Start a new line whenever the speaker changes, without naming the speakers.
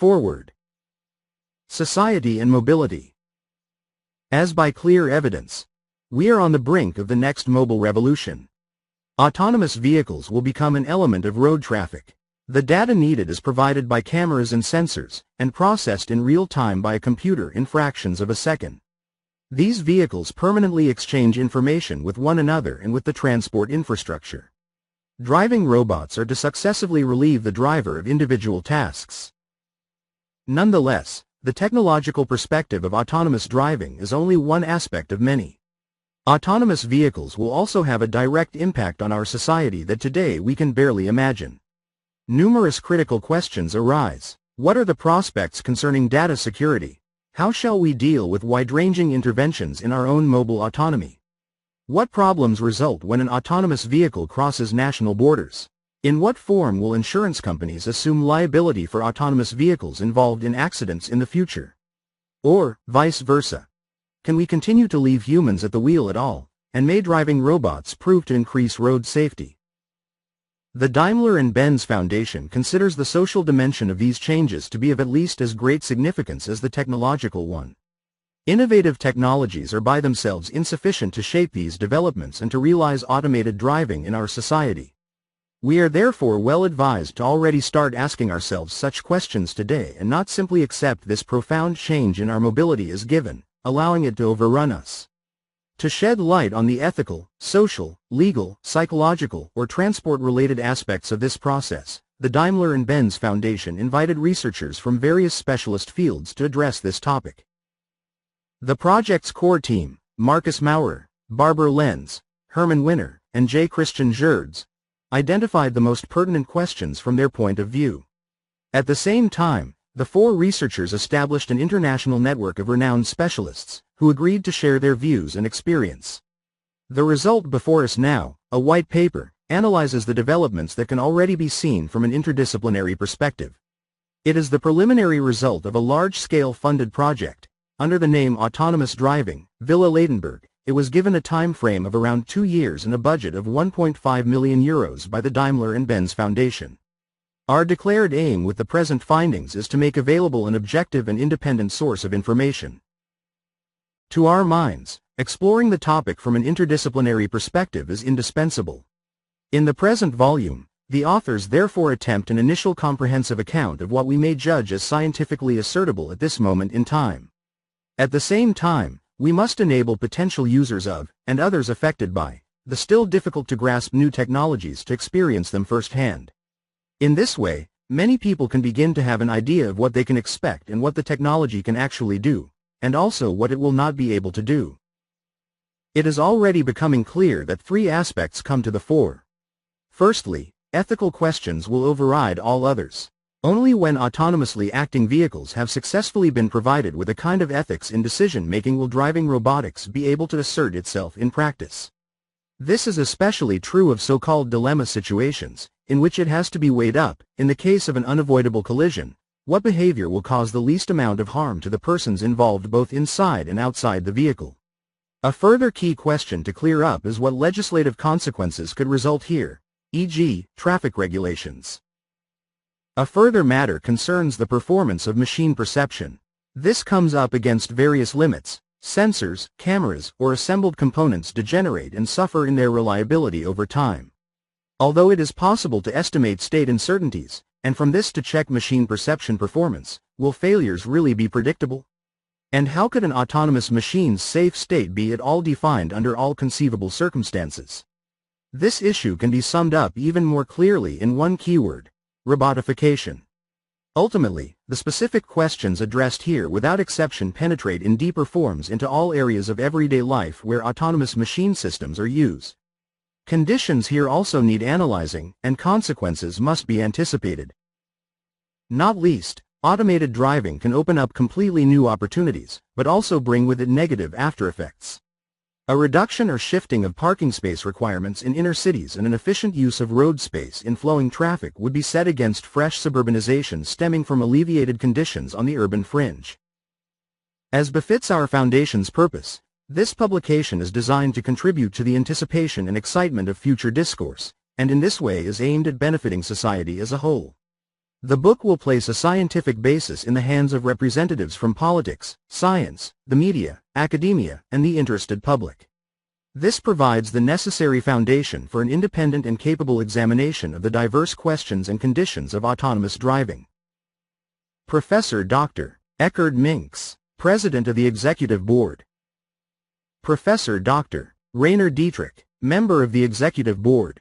Foreword. Society and mobility. As by clear evidence, we are on the brink of the next mobile revolution. Autonomous vehicles will become an element of road traffic. The data needed is provided by cameras and sensors, and processed in real time by a computer in fractions of a second. These vehicles permanently exchange information with one another and with the transport infrastructure. Driving robots are to successively relieve the driver of individual tasks. Nonetheless, the technological perspective of autonomous driving is only one aspect of many. Autonomous vehicles will also have a direct impact on our society that today we can barely imagine. Numerous critical questions arise. What are the prospects concerning data security? How shall we deal with wide-ranging interventions in our own mobile autonomy? What problems result when an autonomous vehicle crosses national borders? In what form will insurance companies assume liability for autonomous vehicles involved in accidents in the future? Or, vice versa? Can we continue to leave humans at the wheel at all, and may driving robots prove to increase road safety? The Daimler-Benz Foundation considers the social dimension of these changes to be of at least as great significance as the technological one. Innovative technologies are by themselves insufficient to shape these developments and to realize automated driving in our society. We are therefore well advised to already start asking ourselves such questions today and not simply accept this profound change in our mobility as given, allowing it to overrun us. To shed light on the ethical, social, legal, psychological, or transport-related aspects of this process, the Daimler-Benz Foundation invited researchers from various specialist fields to address this topic. The project's core team, Marcus Maurer, Barbara Lenz, Herman Winner, and J. Christian Gerds, identified the most pertinent questions from their point of view. At the same time, the four researchers established an international network of renowned specialists, who agreed to share their views and experience. The result before us now, a white paper, analyzes the developments that can already be seen from an interdisciplinary perspective. It is the preliminary result of a large-scale funded project. Under the name Autonomous Driving, Villa Ladenburg, it was given a time frame of around 2 years and a budget of €1.5 million by the Daimler-Benz Foundation. Our declared aim with the present findings is to make available an objective and independent source of information. To our minds, exploring the topic from an interdisciplinary perspective is indispensable. In the present volume, the authors therefore attempt an initial comprehensive account of what we may judge as scientifically assertable at this moment in time. At the same time, we must enable potential users of, and others affected by, the still difficult-to-grasp new technologies to experience them firsthand. In this way, many people can begin to have an idea of what they can expect and what the technology can actually do, and also what it will not be able to do. It is already becoming clear that three aspects come to the fore. Firstly, ethical questions will override all others. Only when autonomously acting vehicles have successfully been provided with a kind of ethics in decision-making will driving robotics be able to assert itself in practice. This is especially true of so-called dilemma situations, in which it has to be weighed up, in the case of an unavoidable collision, what behavior will cause the least amount of harm to the persons involved both inside and outside the vehicle. A further key question to clear up is what legislative consequences could result here, e.g., traffic regulations. A further matter concerns the performance of machine perception. This comes up against various limits. Sensors, cameras, or assembled components degenerate and suffer in their reliability over time. Although it is possible to estimate state uncertainties, and from this to check machine perception performance, will failures really be predictable? And how could an autonomous machine's safe state be at all defined under all conceivable circumstances? This issue can be summed up even more clearly in one keyword: robotification. Ultimately, the specific questions addressed here without exception penetrate in deeper forms into all areas of everyday life where autonomous machine systems are used. Conditions here also need analyzing, and consequences must be anticipated. Not least, automated driving can open up completely new opportunities, but also bring with it negative aftereffects. A reduction or shifting of parking space requirements in inner cities and an efficient use of road space in flowing traffic would be set against fresh suburbanization stemming from alleviated conditions on the urban fringe. As befits our foundation's purpose, this publication is designed to contribute to the anticipation and excitement of future discourse, and in this way is aimed at benefiting society as a whole. The book will place a scientific basis in the hands of representatives from politics, science, the media, academia, and the interested public. This provides the necessary foundation for an independent and capable examination of the diverse questions and conditions of autonomous driving. Professor Dr. Eckhard Minks, President of the Executive Board. Professor Dr. Rainer Dietrich, Member of the Executive Board.